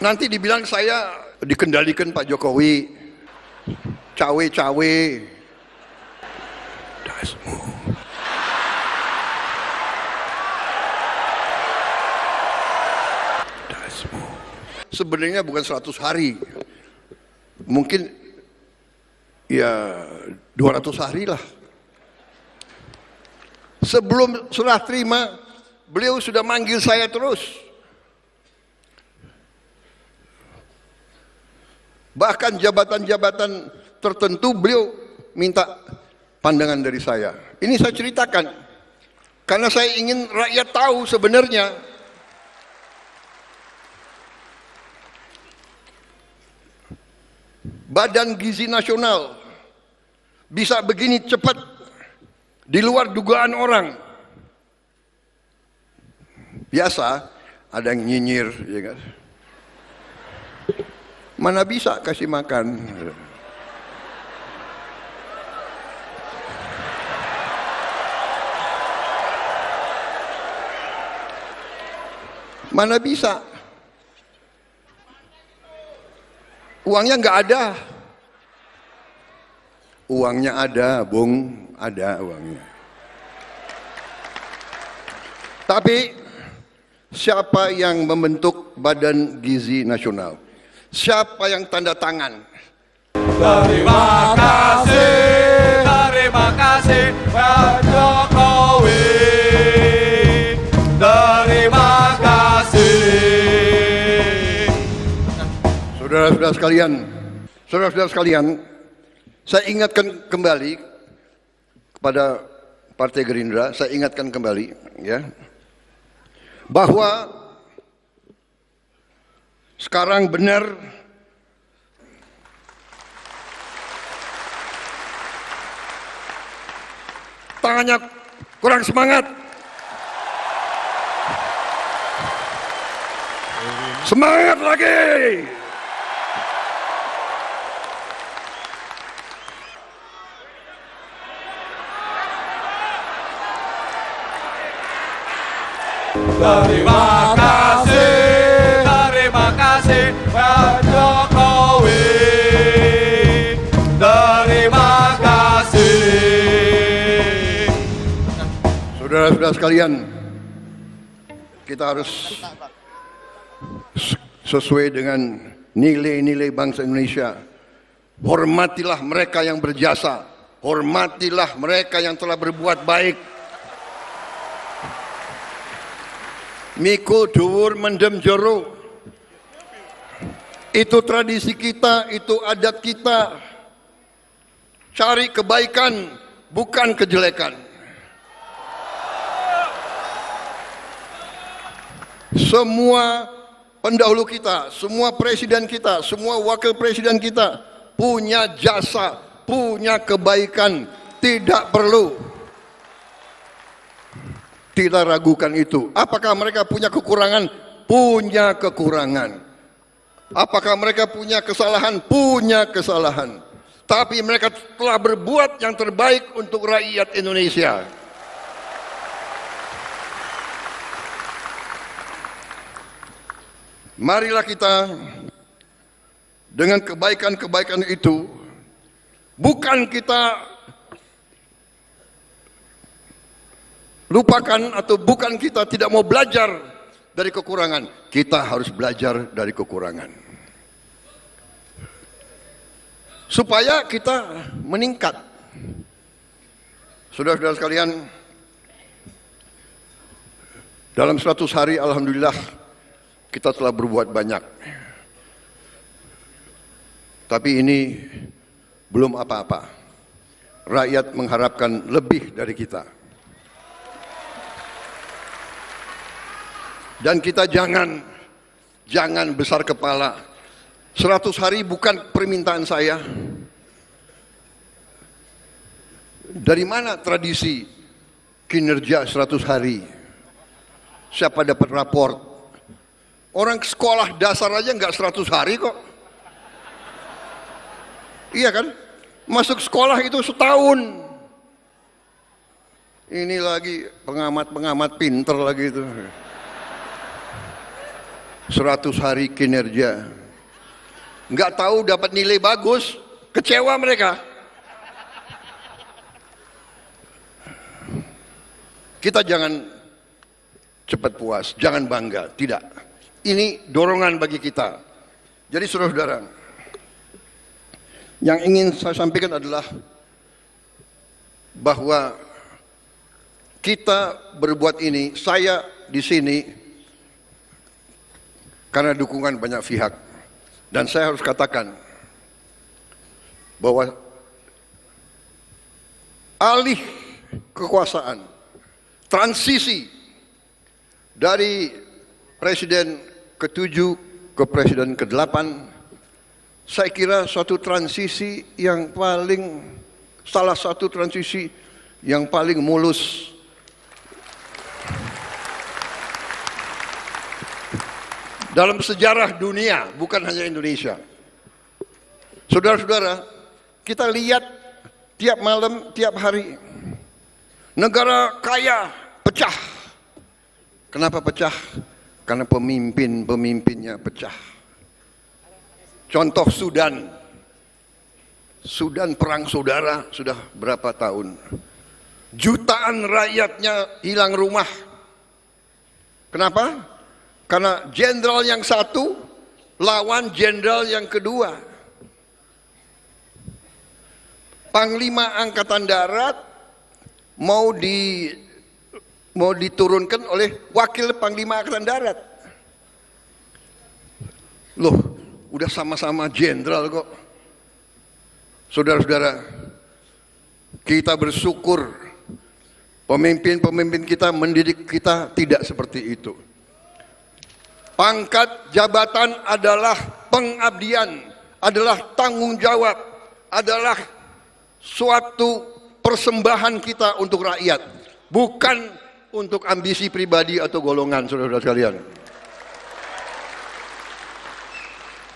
Nanti dibilang saya dikendalikan Pak Jokowi, cawe-cawe. Dasmu. Dasmu. Sebenarnya bukan 100 hari, mungkin ya 200 hari lah. Sebelum serah terima, beliau sudah manggil saya terus. Bahkan jabatan-jabatan tertentu beliau minta pandangan dari saya. Ini saya ceritakan karena saya ingin rakyat tahu sebenarnya Badan Gizi Nasional bisa begini cepat di luar dugaan orang. Biasa ada yang nyinyir, ya kan? Mana bisa kasih makan? Mana bisa? Uangnya nggak ada. Uangnya ada, Bung, ada uangnya. Tapi siapa yang membentuk Badan Gizi Nasional? Siapa yang tanda tangan? Terima kasih Pak Jokowi. Terima kasih. Saudara-saudara sekalian, saya ingatkan kembali kepada Partai Gerindra, saya ingatkan kembali, ya, bahwa sekarang benar tangannya kurang semangat. Semangat lagi. Terima kasih Pak Jokowi. Terima kasih. Saudara-saudara sekalian, kita harus sesuai dengan nilai-nilai bangsa Indonesia. Hormatilah mereka yang berjasa, hormatilah mereka yang telah berbuat baik. Mikul dhuwur mendem jero. Itu tradisi kita, itu adat kita. Cari kebaikan, bukan kejelekan. Semua pendahulu kita, semua presiden kita, semua wakil presiden kita punya jasa, punya kebaikan. Tidak perlu kita ragukan itu. Apakah mereka punya kekurangan? Punya kekurangan. Apakah mereka punya kesalahan? Punya kesalahan. Tapi mereka telah berbuat yang terbaik untuk rakyat Indonesia. Marilah kita dengan kebaikan-kebaikan itu, bukan kita lupakan atau bukan kita tidak mau belajar dari kekurangan. Kita harus belajar dari kekurangan. Supaya kita meningkat. Saudara-saudara sekalian, dalam 100 hari alhamdulillah kita telah berbuat banyak. Tapi ini belum apa-apa. Rakyat mengharapkan lebih dari kita. Dan kita jangan besar kepala. 100 hari bukan permintaan saya. Dari mana tradisi kinerja 100 hari? Siapa dapat raport? Orang sekolah dasar aja nggak 100 hari kok. Iya kan? Masuk sekolah itu setahun. Ini lagi pengamat-pengamat pinter lagi itu. 100 hari kinerja. Nggak tahu dapat nilai bagus, kecewa mereka. Kita jangan cepat puas, jangan bangga, tidak. Ini dorongan bagi kita. Jadi saudara-saudara, yang ingin saya sampaikan adalah bahwa kita berbuat ini, saya di sini karena dukungan banyak pihak. Dan saya harus katakan bahwa alih kekuasaan, transisi dari presiden ke-7 ke presiden ke-8, saya kira suatu transisi yang salah satu transisi yang paling mulus dalam sejarah dunia, bukan hanya Indonesia. Saudara-saudara, kita lihat tiap malam, tiap hari, negara kaya pecah. Kenapa pecah? Karena pemimpinnya pecah. Contoh Sudan. Sudan perang saudara sudah berapa tahun. Jutaan rakyatnya hilang rumah. Kenapa? Karena jenderal yang satu lawan jenderal yang kedua. Panglima Angkatan Darat mau diturunkan oleh wakil Panglima Angkatan Darat. Loh, udah sama-sama jenderal kok. Saudara-saudara, kita bersyukur pemimpin-pemimpin kita mendidik kita tidak seperti itu. Pangkat jabatan adalah pengabdian, adalah tanggung jawab, adalah suatu persembahan kita untuk rakyat, bukan untuk ambisi pribadi atau golongan, saudara-saudara sekalian.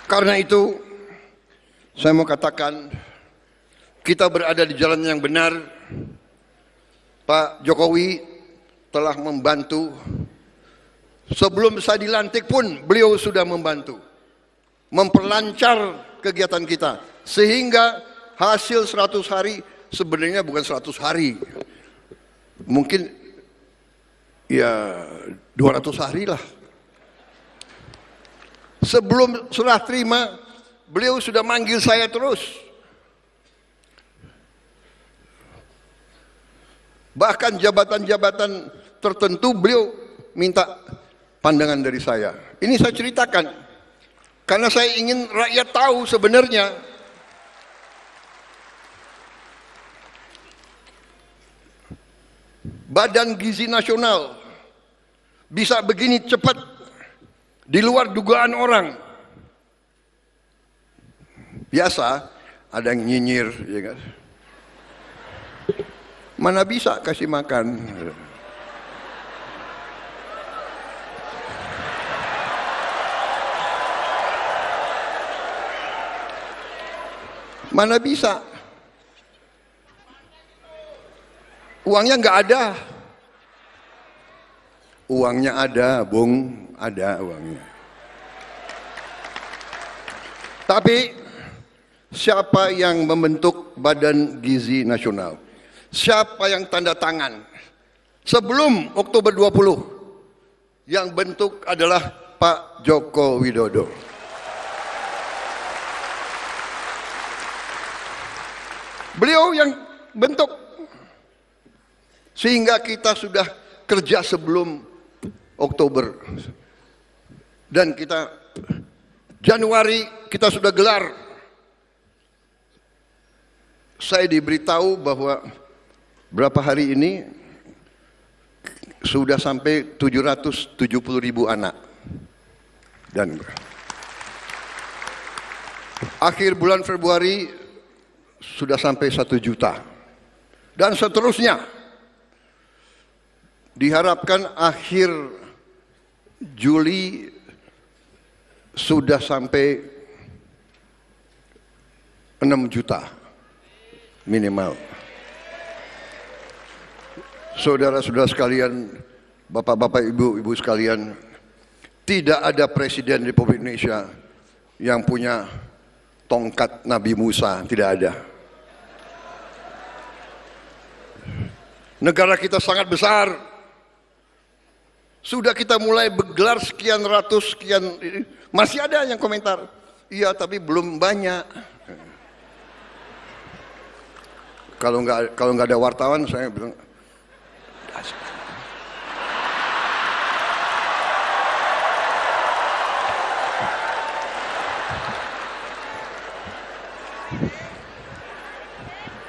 Karena itu, saya mau katakan, kita berada di jalan yang benar. Pak Jokowi telah membantu. Sebelum saya dilantik pun beliau sudah membantu memperlancar kegiatan kita sehingga hasil 100 hari sebenarnya bukan 100 hari, mungkin ya 200 hari lah. Sebelum serah terima beliau sudah manggil saya terus, bahkan jabatan-jabatan tertentu beliau minta pandangan dari saya. Ini saya ceritakan karena saya ingin rakyat tahu sebenarnya Badan Gizi Nasional bisa begini cepat di luar dugaan orang. Biasa ada yang nyinyir, ya kan? Mana bisa kasih makan? Mana bisa? Uangnya nggak ada. Uangnya ada, Bung, ada uangnya. Tapi siapa yang membentuk Badan Gizi Nasional? Siapa yang tanda tangan? Sebelum Oktober 20, yang bentuk adalah Pak Joko Widodo. Beliau yang bentuk, sehingga kita sudah kerja sebelum Oktober, dan kita Januari kita sudah gelar. Saya diberitahu bahwa berapa hari ini sudah sampai 770.000 anak, dan akhir bulan Februari sudah sampai 1 juta, dan seterusnya. Diharapkan akhir Juli sudah sampai 6 juta minimal. Saudara-saudara sekalian, bapak-bapak, ibu-ibu sekalian, Tidak ada presiden Republik Indonesia yang punya tongkat Nabi Musa, tidak ada. Negara kita sangat besar. Sudah kita mulai bergelar sekian ratus, sekian, masih ada yang komentar, iya tapi belum banyak. Kalau nggak ada wartawan, saya bilang,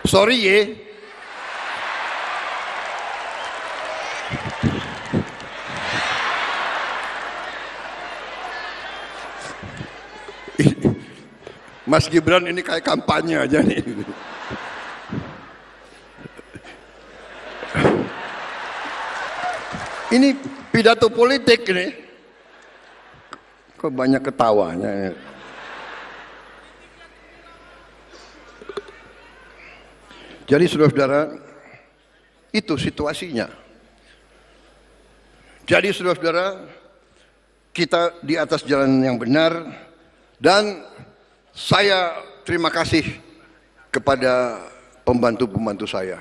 sorry ye. Mas Gibran ini kayak kampanye aja nih. Ini pidato politik nih. Kok banyak ketawanya. Jadi saudara-saudara, itu situasinya. Jadi saudara-saudara, kita di atas jalan yang benar, dan saya terima kasih kepada pembantu-pembantu saya,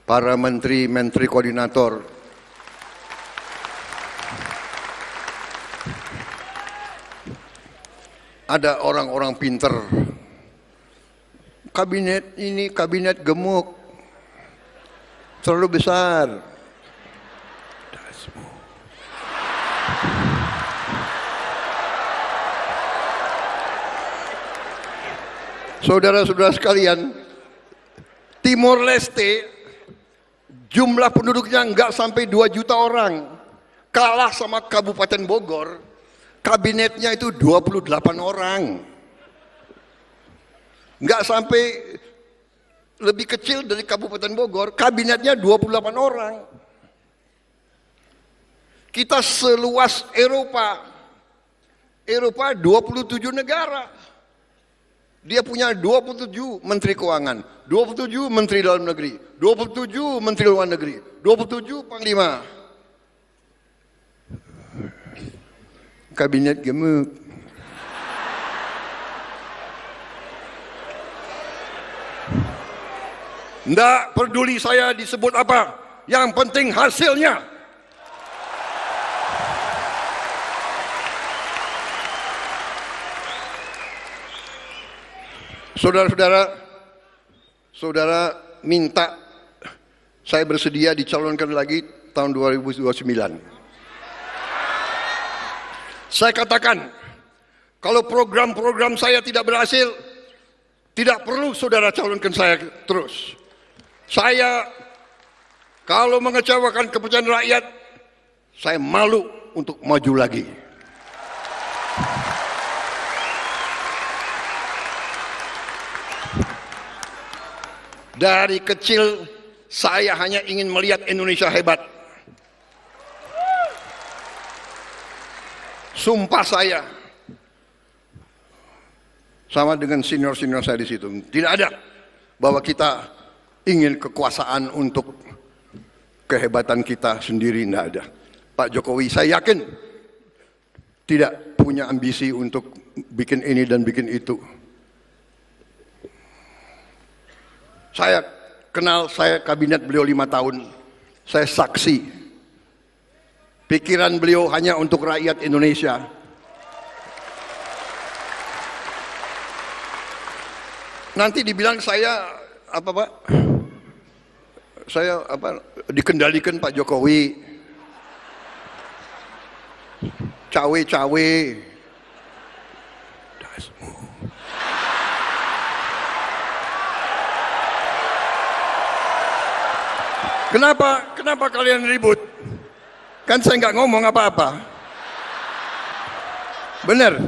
para menteri koordinator, ada orang-orang pinter. Kabinet ini kabinet gemuk, terlalu besar. Saudara-saudara sekalian, Timor Leste jumlah penduduknya nggak sampai 2 juta orang, kalah sama Kabupaten Bogor, kabinetnya itu 28 orang, nggak sampai, lebih kecil dari Kabupaten Bogor, kabinetnya 28 orang. Kita seluas Eropa 27 negara. Dia punya 27 menteri keuangan, 27 menteri dalam negeri, 27 menteri luar negeri, 27 panglima. Kabinet gemuk. Nggak peduli saya disebut apa, yang penting hasilnya. Saudara-saudara, saudara minta saya bersedia dicalonkan lagi tahun 2029. Saya katakan, kalau program-program saya tidak berhasil, tidak perlu saudara calonkan saya terus. Saya kalau mengecewakan kepercayaan rakyat, saya malu untuk maju lagi. Dari kecil saya hanya ingin melihat Indonesia hebat. Sumpah saya, sama dengan senior-senior saya di situ, tidak ada bahwa kita ingin kekuasaan untuk kehebatan kita sendiri, tidak ada. Pak Jokowi saya yakin tidak punya ambisi untuk bikin ini dan bikin itu. Saya kenal, saya kabinet beliau 5 tahun, saya saksi. Pikiran beliau hanya untuk rakyat Indonesia. Nanti dibilang saya apa Pak? Saya apa? Dikendalikan Pak Jokowi. Cawe-cawe. Kenapa kalian ribut? Kan saya nggak ngomong apa-apa. Benar.